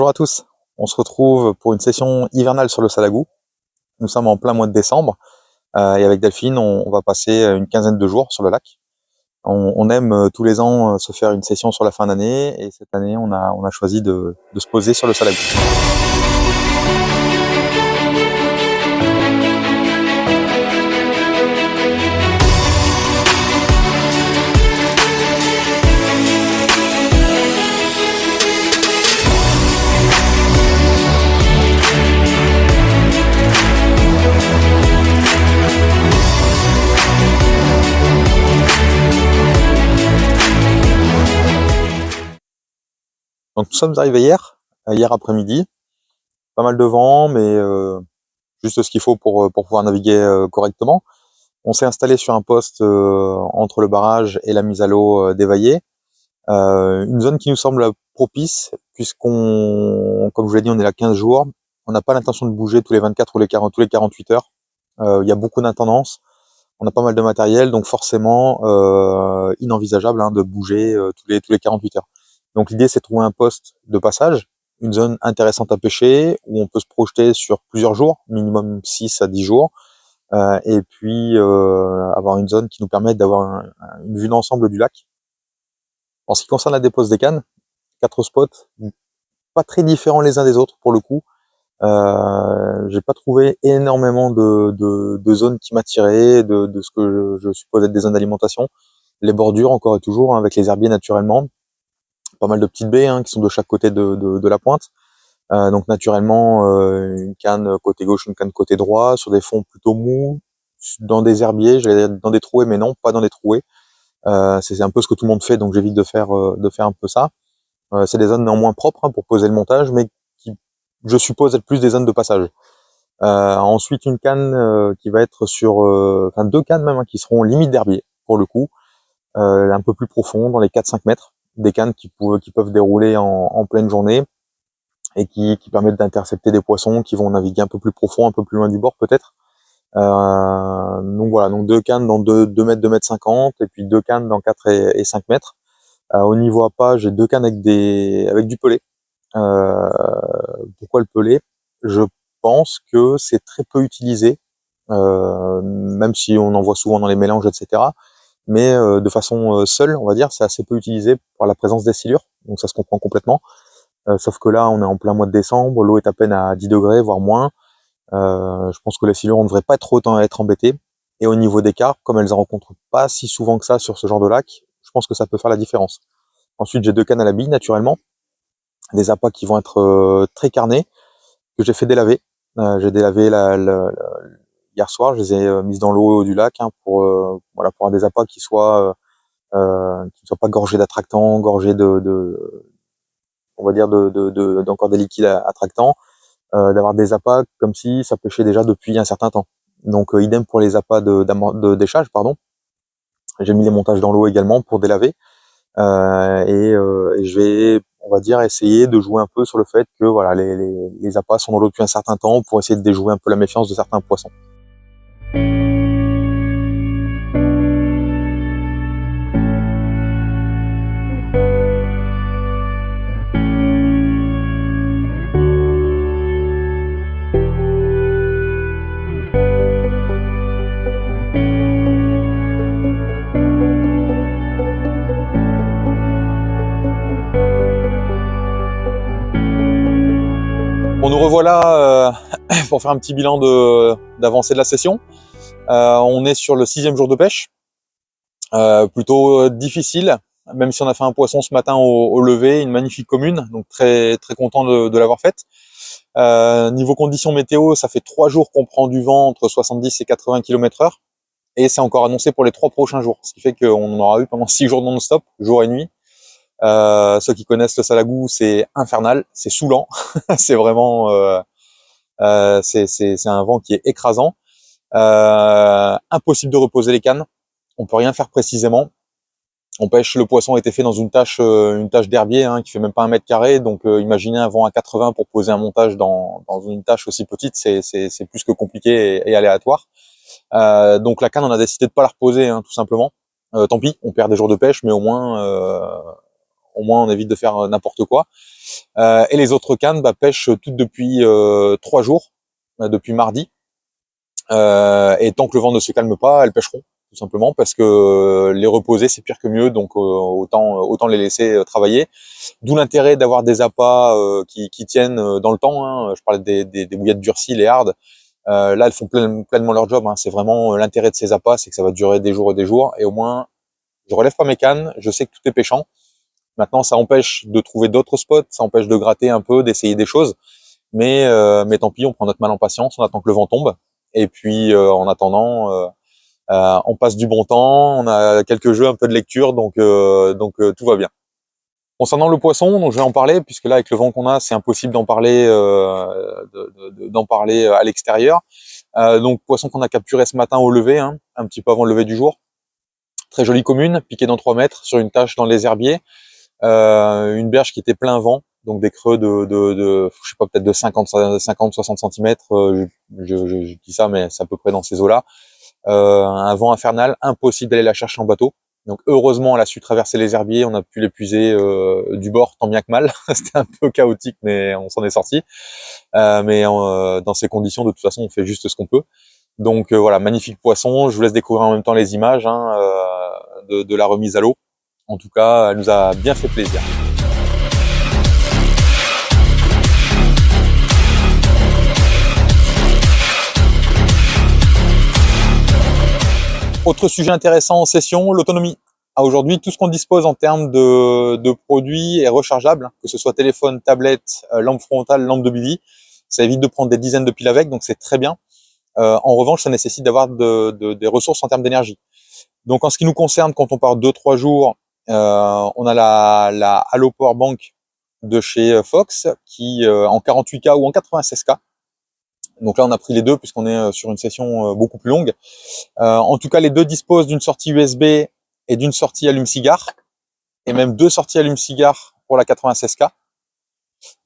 Bonjour à tous, on se retrouve pour une session hivernale sur le Salagou. Nous sommes en plein mois de décembre et avec Delphine on va passer une quinzaine de jours sur le lac. On aime tous les ans se faire une session sur la fin d'année et cette année on a choisi de se poser sur le Salagou. Donc nous sommes arrivés hier après-midi, pas mal de vent, mais juste ce qu'il faut pour pouvoir naviguer correctement. On s'est installé sur un poste entre le barrage et la mise à l'eau d'Évaillé, une zone qui nous semble propice, puisqu'on, comme je vous l'ai dit, on est là 15 jours, on n'a pas l'intention de bouger tous les 24 ou tous les 48 heures. Il y a beaucoup d'intendances, on a pas mal de matériel, donc forcément inenvisageable de bouger tous les 48 heures. Donc l'idée, c'est de trouver un poste de passage, une zone intéressante à pêcher, où on peut se projeter sur plusieurs jours, minimum 6 à 10 jours, et puis avoir une zone qui nous permette d'avoir une vue d'ensemble du lac. En ce qui concerne la dépose des cannes, 4 spots, pas très différents les uns des autres pour le coup. J'ai pas trouvé énormément de zones qui m'attiraient, de ce que je suppose être des zones d'alimentation. Les bordures encore et toujours, avec les herbiers naturellement. Pas mal de petites baies qui sont de chaque côté de la pointe. Donc naturellement, une canne côté gauche, une canne côté droit, sur des fonds plutôt mous, dans des herbiers, j'allais dire dans des trouées, mais non, pas dans des trouées. C'est un peu ce que tout le monde fait, donc j'évite de faire un peu ça. C'est des zones néanmoins propres pour poser le montage, mais qui, je suppose, être plus des zones de passage. Ensuite, une canne qui va être sur, enfin 2 cannes même, qui seront limite d'herbier, pour le coup, un peu plus profond, dans les 4-5 mètres, des cannes qui peuvent dérouler en pleine journée, et qui permettent d'intercepter des poissons qui vont naviguer un peu plus profond, un peu plus loin du bord peut-être. Donc voilà, donc 2 cannes dans 2 mètres, 2 mètres 50, et puis 2 cannes dans 4 et 5 mètres. Au niveau appât, j'ai 2 cannes avec du pelé. Pourquoi le pelé? Je pense que c'est très peu utilisé, même si on en voit souvent dans les mélanges, etc. Mais de façon seule, on va dire, c'est assez peu utilisé par la présence des silures, donc ça se comprend complètement. Sauf que là, on est en plein mois de décembre, l'eau est à peine à 10 degrés, voire moins. Je pense que les silures ne devraient pas trop être embêtées. Et au niveau des carpes, comme elles en rencontrent pas si souvent que ça sur ce genre de lac, je pense que ça peut faire la différence. Ensuite, j'ai 2 cannes à la bille, naturellement. Des appâts qui vont être très carnés, que j'ai fait délaver. J'ai délavé hier soir, je les ai mises dans l'eau du lac pour avoir des appâts qui soient pas gorgés d'attractants, gorgés on va dire d'encore des liquides attractants, d'avoir des appâts comme si ça pêchait déjà depuis un certain temps. Donc idem pour les appâts de d'échage, pardon. J'ai mis les montages dans l'eau également pour délaver, et je vais, on va dire, essayer de jouer un peu sur le fait que voilà, les appâts sont dans l'eau depuis un certain temps pour essayer de déjouer un peu la méfiance de certains poissons. Bon, nous revoilà pour faire un petit bilan d'avancée de la session. On est sur le 6e jour de pêche, plutôt difficile, même si on a fait un poisson ce matin au lever, une magnifique commune, donc très très content de l'avoir faite. Niveau conditions météo, ça fait 3 jours qu'on prend du vent entre 70 et 80 km/h, et c'est encore annoncé pour les 3 prochains jours, ce qui fait qu'on en aura eu pendant 6 jours non-stop, jour et nuit. Ceux qui connaissent le Salagou, c'est infernal, c'est saoulant, c'est vraiment c'est un vent qui est écrasant, impossible de reposer les cannes, on peut rien faire précisément. On pêche, le poisson a été fait dans une tâche d'herbier qui fait même pas 1 mètre carré, donc imaginez un vent à 80 pour poser un montage dans une tâche aussi petite, c'est plus que compliqué et aléatoire. Donc la canne, on a décidé de pas la reposer, tout simplement. Tant pis, on perd des jours de pêche, mais au moins au moins on évite de faire n'importe quoi. Et les autres cannes pêchent toutes depuis 3 jours, depuis mardi. Et tant que le vent ne se calme pas, elles pêcheront, tout simplement, parce que les reposer, c'est pire que mieux, donc autant les laisser travailler. D'où l'intérêt d'avoir des appâts qui tiennent dans le temps, hein. Je parlais des bouillettes durcies, les hardes. Là, elles font pleinement leur job, hein. C'est vraiment l'intérêt de ces appâts, c'est que ça va durer des jours et des jours, et au moins, je relève pas mes cannes, je sais que tout est pêchant. Maintenant, ça empêche de trouver d'autres spots, ça empêche de gratter un peu, d'essayer des choses, mais tant pis, on prend notre mal en patience, on attend que le vent tombe, et puis en attendant, on passe du bon temps, on a quelques jeux, un peu de lecture, donc tout va bien. Concernant le poisson, donc je vais en parler, puisque là, avec le vent qu'on a, c'est impossible d'en parler, à l'extérieur. Donc poisson qu'on a capturé ce matin au lever, hein, un petit peu avant le lever du jour. Très jolie commune, piquée dans 3 mètres, sur une tache dans les herbiers. Une berge qui était plein vent, donc des creux de je sais pas, peut-être de 50-60 cm. Je dis ça, mais c'est à peu près dans ces eaux-là. Un vent infernal, impossible d'aller la chercher en bateau. Donc heureusement, elle a su traverser les herbiers, on a pu l'épuiser du bord, tant bien que mal. C'était un peu chaotique, mais on s'en est sorti. Mais dans ces conditions, de toute façon, on fait juste ce qu'on peut. Donc voilà, magnifique poisson. Je vous laisse découvrir en même temps les images de la remise à l'eau. En tout cas, elle nous a bien fait plaisir. Autre sujet intéressant en session, l'autonomie. Aujourd'hui, tout ce qu'on dispose en termes de produits est rechargeable, que ce soit téléphone, tablette, lampe frontale, lampe de bivy. Ça évite de prendre des dizaines de piles avec, donc c'est très bien. En revanche, ça nécessite d'avoir des ressources en termes d'énergie. Donc en ce qui nous concerne, quand on part 2-3 jours, on a la Allo Power Bank de chez Fox qui en 48K ou en 96K. Donc là, on a pris les deux puisqu'on est sur une session beaucoup plus longue. En tout cas, les deux disposent d'une sortie USB et d'une sortie allume-cigare, et même 2 sorties allume-cigare pour la 96K.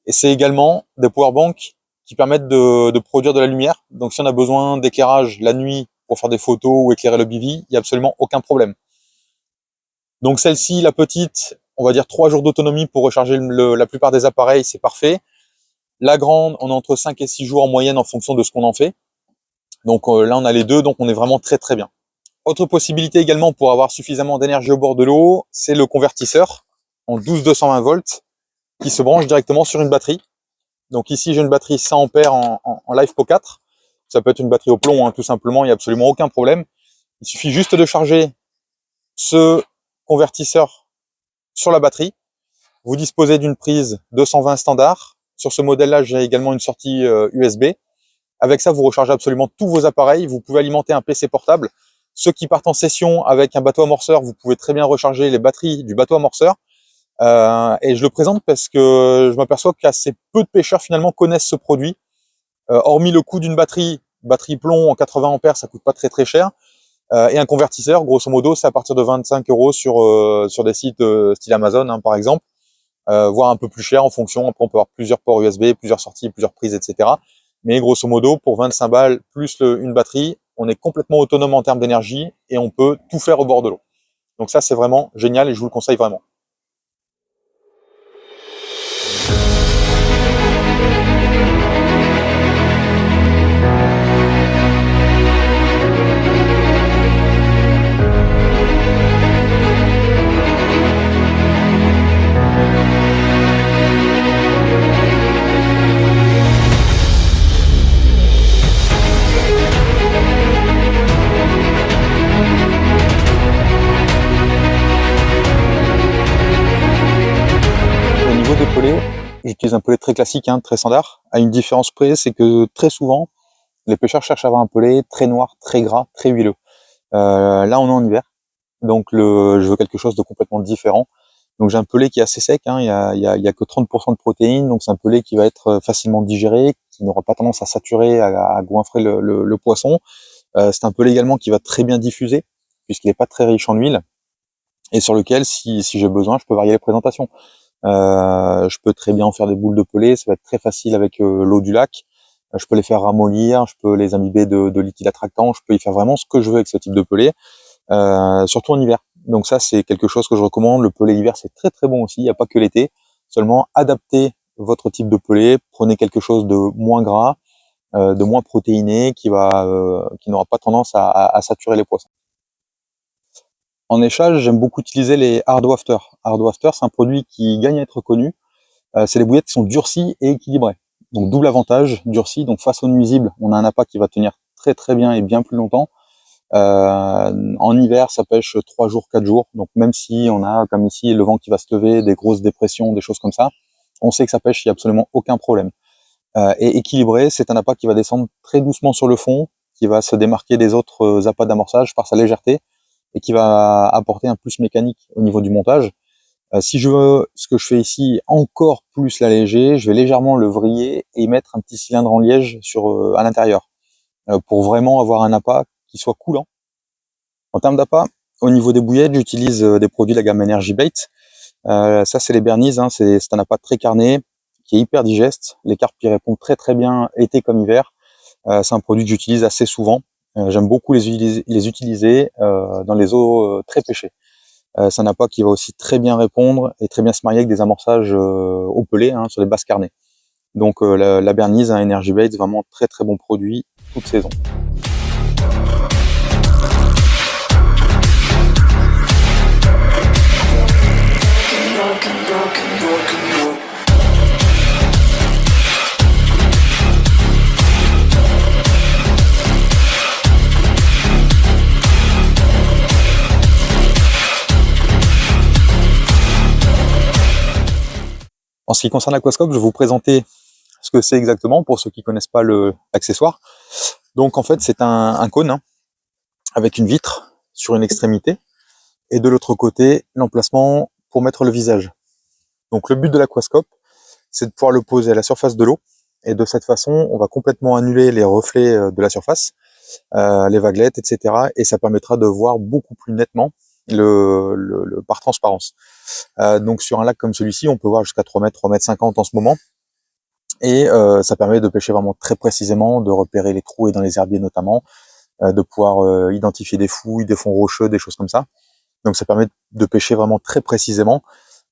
Et c'est également des powerbanks qui permettent de produire de la lumière. Donc si on a besoin d'éclairage la nuit pour faire des photos ou éclairer le bivy, il n'y a absolument aucun problème. Donc celle-ci, la petite, on va dire 3 jours d'autonomie pour recharger la plupart des appareils, c'est parfait. La grande, on a entre 5 et 6 jours en moyenne en fonction de ce qu'on en fait. Donc là, on a les deux, donc on est vraiment très très bien. Autre possibilité également pour avoir suffisamment d'énergie au bord de l'eau, c'est le convertisseur en 12-220 volts qui se branche directement sur une batterie. Donc ici, j'ai une batterie 100 ampères en LiFePO4. Ça peut être une batterie au plomb, hein, tout simplement, il n'y a absolument aucun problème. Il suffit juste de charger ce convertisseur sur la batterie. Vous disposez d'une prise 220 standard. Sur ce modèle-là, j'ai également une sortie USB. Avec ça, vous rechargez absolument tous vos appareils. Vous pouvez alimenter un PC portable. Ceux qui partent en session avec un bateau amorceur, vous pouvez très bien recharger les batteries du bateau amorceur. Et je le présente parce que je m'aperçois qu'assez peu de pêcheurs finalement connaissent ce produit. Hormis le coût d'une batterie plomb en 80 ampères, ça coûte pas très très cher. Et un convertisseur, grosso modo, c'est à partir de 25 € sur des sites style Amazon, hein, par exemple, voire un peu plus cher en fonction. Après, on peut avoir plusieurs ports USB, plusieurs sorties, plusieurs prises, etc. Mais grosso modo, pour 25 balles plus une batterie, on est complètement autonome en termes d'énergie et on peut tout faire au bord de l'eau. Donc ça, c'est vraiment génial et je vous le conseille vraiment. J'utilise un pelet très classique, hein, très standard, à une différence près, c'est que très souvent, les pêcheurs cherchent à avoir un pelet très noir, très gras, très huileux. Là, on est en hiver, donc je veux quelque chose de complètement différent. Donc j'ai un pelet qui est assez sec, hein, il y a que 30% de protéines, donc c'est un pelet qui va être facilement digéré, qui n'aura pas tendance à saturer, à goinfrer le poisson. C'est un pelet également qui va très bien diffuser, puisqu'il n'est pas très riche en huile, et sur lequel, si j'ai besoin, je peux varier les présentations. Je peux très bien en faire des boules de pelé, ça va être très facile avec l'eau du lac. Je peux les faire ramollir, je peux les imbiber de liquide attractant, je peux y faire vraiment ce que je veux avec ce type de pelé, surtout en hiver. Donc ça, c'est quelque chose que je recommande. Le pelé l'hiver, c'est très très bon aussi. Il n'y a pas que l'été. Seulement, adaptez votre type de pelé. Prenez quelque chose de moins gras, de moins protéiné, qui n'aura pas tendance à saturer les poissons. En échage, j'aime beaucoup utiliser les hard wafter. Hard wafter, c'est un produit qui gagne à être connu. C'est les bouillettes qui sont durcies et équilibrées. Donc double avantage, durcies. Donc face aux nuisibles, on a un appât qui va tenir très très bien et bien plus longtemps. En hiver, ça pêche 3 jours, 4 jours. Donc même si on a, comme ici, le vent qui va se lever, des grosses dépressions, des choses comme ça, on sait que ça pêche, il n'y a absolument aucun problème. Et équilibré, c'est un appât qui va descendre très doucement sur le fond, qui va se démarquer des autres appâts d'amorçage par sa légèreté et qui va apporter un plus mécanique au niveau du montage. Si je veux, ce que je fais ici, encore plus l'alléger, je vais légèrement le vriller et mettre un petit cylindre en liège à l'intérieur pour vraiment avoir un appât qui soit coulant. En termes d'appât, au niveau des bouillettes, j'utilise des produits de la gamme Energy Bait. Ça, c'est les Bernies, hein, c'est un appât très carné, qui est hyper digeste. Les carpes y répondent très très bien, été comme hiver. C'est un produit que j'utilise assez souvent. J'aime beaucoup les utiliser dans les eaux très pêchées. C'est un appât qui va aussi très bien répondre et très bien se marier avec des amorçages au pelé, hein, sur les basses carnées. Donc la Bernies, hein, Energy Bait, vraiment très très bon produit toute saison. En ce qui concerne l'Aquascope, je vais vous présenter ce que c'est exactement pour ceux qui connaissent pas l'accessoire. Donc en fait, c'est un cône, hein, avec une vitre sur une extrémité et de l'autre côté, l'emplacement pour mettre le visage. Donc le but de l'Aquascope, c'est de pouvoir le poser à la surface de l'eau et de cette façon, on va complètement annuler les reflets de la surface, les vaguelettes, etc. Et ça permettra de voir beaucoup plus nettement par transparence. Donc sur un lac comme celui-ci, on peut voir jusqu'à 3 mètres, 3 mètres 50 en ce moment. Et ça permet de pêcher vraiment très précisément, de repérer les trous et dans les herbiers notamment, de pouvoir identifier des fouilles, des fonds rocheux, des choses comme ça. Donc ça permet de pêcher vraiment très précisément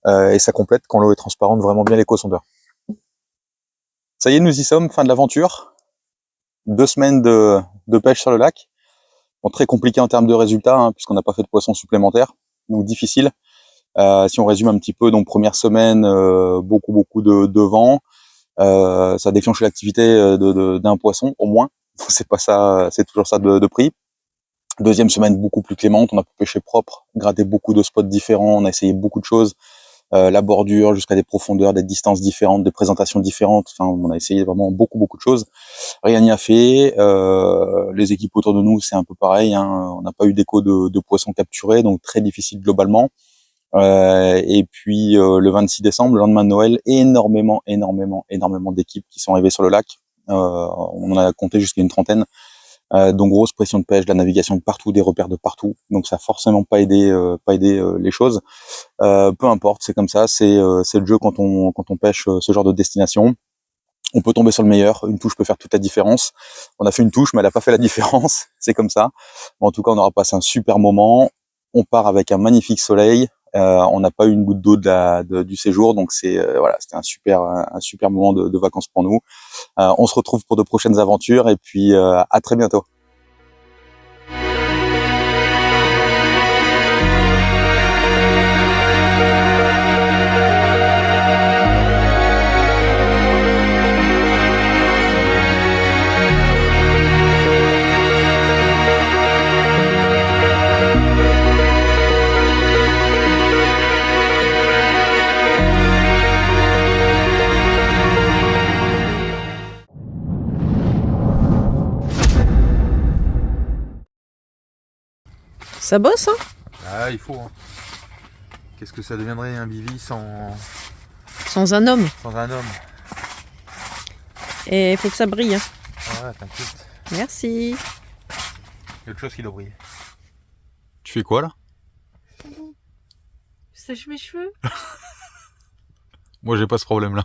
et ça complète, quand l'eau est transparente, vraiment bien l'éco-sondeur. Ça y est, nous y sommes, fin de l'aventure. 2 semaines de pêche sur le lac. Bon, très compliqué en termes de résultats, hein, puisqu'on n'a pas fait de poissons supplémentaires, donc difficile. Si on résume un petit peu, donc première semaine, beaucoup de vent. Ça a déclenché l'activité d'un poisson au moins. C'est pas ça, c'est toujours ça de prix. Deuxième semaine beaucoup plus clémente, on a pu pêcher propre, gratter beaucoup de spots différents, on a essayé beaucoup de choses, la bordure jusqu'à des profondeurs, des distances différentes, des présentations différentes. Enfin, on a essayé vraiment beaucoup de choses. Rien n'y a fait. Les équipes autour de nous, c'est un peu pareil, hein. On n'a pas eu d'écho de poissons capturés, donc très difficile globalement. Et puis le 26 décembre, le lendemain de Noël, énormément d'équipes qui sont arrivées sur le lac. On en a compté jusqu'à une trentaine. Donc grosse pression de pêche, de la navigation de partout, des repères de partout. Donc ça a forcément pas aidé les choses. Peu importe, c'est comme ça, c'est le jeu quand on pêche ce genre de destination. On peut tomber sur le meilleur, une touche peut faire toute la différence. On a fait une touche, mais elle n'a pas fait la différence, c'est comme ça. Mais en tout cas, on aura passé un super moment. On part avec un magnifique soleil. On n'a pas eu une goutte d'eau du séjour, donc voilà, c'était un super moment de vacances pour nous. On se retrouve pour de prochaines aventures et puis à très bientôt. Ça bosse, hein? Ah, il faut. Hein. Qu'est-ce que ça deviendrait un bivy sans un homme. Sans un homme? Et il faut que ça brille. Hein. Ouais, t'inquiète. Merci. Il y a autre chose qui doit briller. Tu fais quoi là? Je sèche mes cheveux. Moi j'ai pas ce problème là.